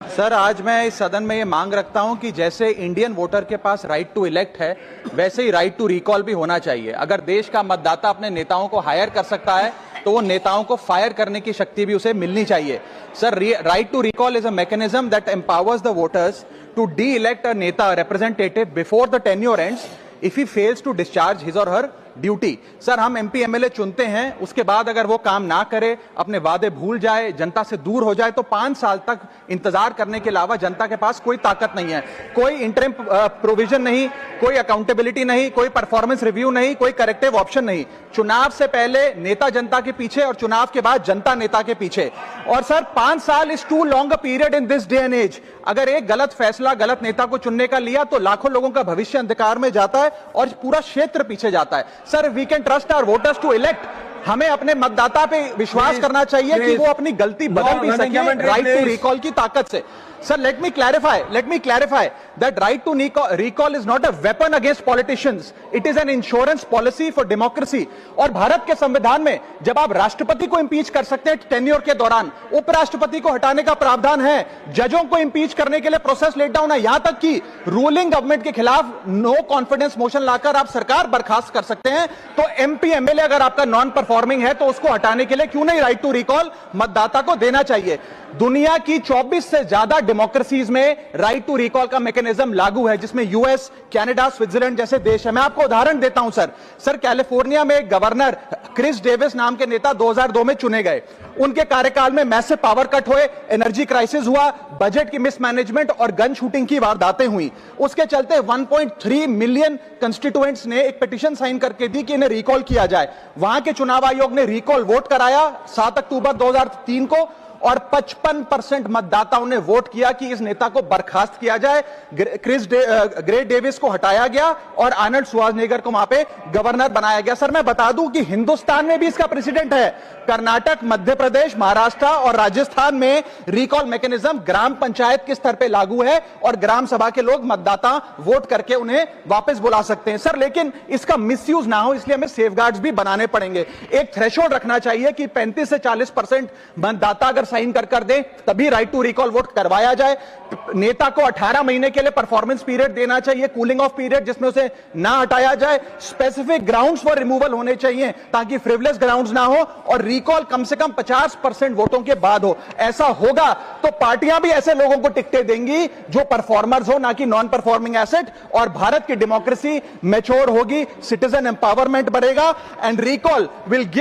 Sir, आज मैं इस सदन में ये मांग रखता हूं कि जैसे इंडियन वोटर के पास राइट टू इलेक्ट है, वैसे ही राइट टू रिकॉल भी होना चाहिए। अगर देश का मतदाता अपने नेताओं को हायर कर सकता है तो वो नेताओं को फायर करने की शक्ति भी उसे मिलनी चाहिए। Sir, right to recall is a mechanism that empowers the voters to de-elect a neta representative before the tenure ends if he fails to discharge his और हर ड्यूटी। सर, हम एमपी एमएलए चुनते हैं, उसके बाद अगर वो काम ना करे, अपने वादे भूल जाए, जनता से दूर हो जाए, तो 5 साल तक इंतजार करने के अलावा जनता के पास कोई ताकत नहीं है। कोई इंटरिम प्रोविजन नहीं, कोई अकाउंटेबिलिटी नहीं, कोई परफॉर्मेंस रिव्यू नहीं, कोई करेक्टिव ऑप्शन नहीं। चुनाव से पहले नेता जनता के पीछे और चुनाव के बाद जनता नेता के पीछे। और सर, 5 साल is too long a period in this day and age. अगर एक गलत फैसला गलत नेता को चुनने का लिया तो लाखों लोगों का भविष्य अंधकार में जाता है और पूरा क्षेत्र पीछे जाता है। Sir, we can trust our voters to elect. हमें अपने मतदाता पे विश्वास करना चाहिए कि वो अपनी गलती बदल भी सके राइट टू रिकॉल की ताकत से। Sir, let me clarify that right to recall is not a weapon against politicians. It is an insurance policy for democracy. और भारत के संविधान में जब आप राष्ट्रपति को इंपीच कर सकते हैं टेन्योर के दौरान, उपराष्ट्रपति को हटाने का प्रावधान है, जजों को इंपीच करने के लिए प्रोसेस लेट डाउन है, यहां तक कि रूलिंग गवर्नमेंट के खिलाफ नो कॉन्फिडेंस मोशन लाकर आप सरकार बर्खास्त कर सकते हैं। तो एमपी एमएलए अगर आपका नॉन परफॉर्मिंग है तो उसको हटाने के लिए क्यों नहीं राइट टू रिकॉल मतदाता को देना चाहिए। दुनिया की 24 से ज्यादा डेमोक्रेसीज में राइट टू रिकॉल का मैकेनिज्म लागू है, जिसमें यूएस, कनाडा, स्विट्जरलैंड जैसे देश है। मैं आपको उदाहरण देता हूं सर, कैलिफोर्निया में गवर्नर क्रिस डेविस नाम के नेता 2002 में चुने गए। उनके कार्यकाल में मैसिव पावर कट हुए, एनर्जी क्राइसिस हुआ, बजट की मिसमैनेजमेंट और गन शूटिंग की वारदातें हुई। उसके चलते 1.3 मिलियन कंस्टिट्यूएंट्स ने एक पिटीशन साइन करके दी कि इन्हें रिकॉल किया जाए। वहां के चुनाव आयोग ने रिकॉल वोट कराया 7 अक्टूबर 2003 को और 55% मतदाताओं ने वोट किया कि इस नेता को बर्खास्त किया जाए। ग्रे डेविस को हटाया गया और आर्नल्ड श्वार्ज़नेगर को वहां पे गवर्नर बनाया गया। सर, मैं बता दूं कि हिंदुस्तान में भी इसका प्रेसिडेंट है। कर्नाटक, मध्य प्रदेश, महाराष्ट्र और राजस्थान में रिकॉल मैकेनिज्म ग्राम पंचायत के स्तर पे लागू है और ग्राम सभा के लोग मतदाता वोट करके उन्हें वापस बुला सकते हैं। सर, लेकिन इसका मिसयूज ना हो, इसलिए हमें सेफगार्ड्स भी बनाने पड़ेंगे। एक थ्रेशोल्ड रखना चाहिए कि 35 से 40% मतदाता अगर साइन कर दे तभी राइट टू रिकॉल वोट करवाया जाए। नेता को 18 महीने के लिए परफॉर्मेंस पीरियड देना चाहिए, कूलिंग ऑफ पीरियड, जिसमें उसे ना हटाया जाए। स्पेसिफिक ग्राउंड्स फॉर रिमूवल होने चाहिए ताकि फ्रिवलेस ग्राउंड्स ना हो और रिकॉल कम से कम 50% वोटों के बाद हो। ऐसा होगा तो पार्टियां भी ऐसे लोगों को टिकटें देंगी जो परफॉर्मर्स हो, ना कि नॉन परफॉर्मिंग एसेट, और भारत की डेमोक्रेसी मैच्योर होगी, सिटीजन एम्पावरमेंट बढ़ेगा एंड रिकॉल विल गिव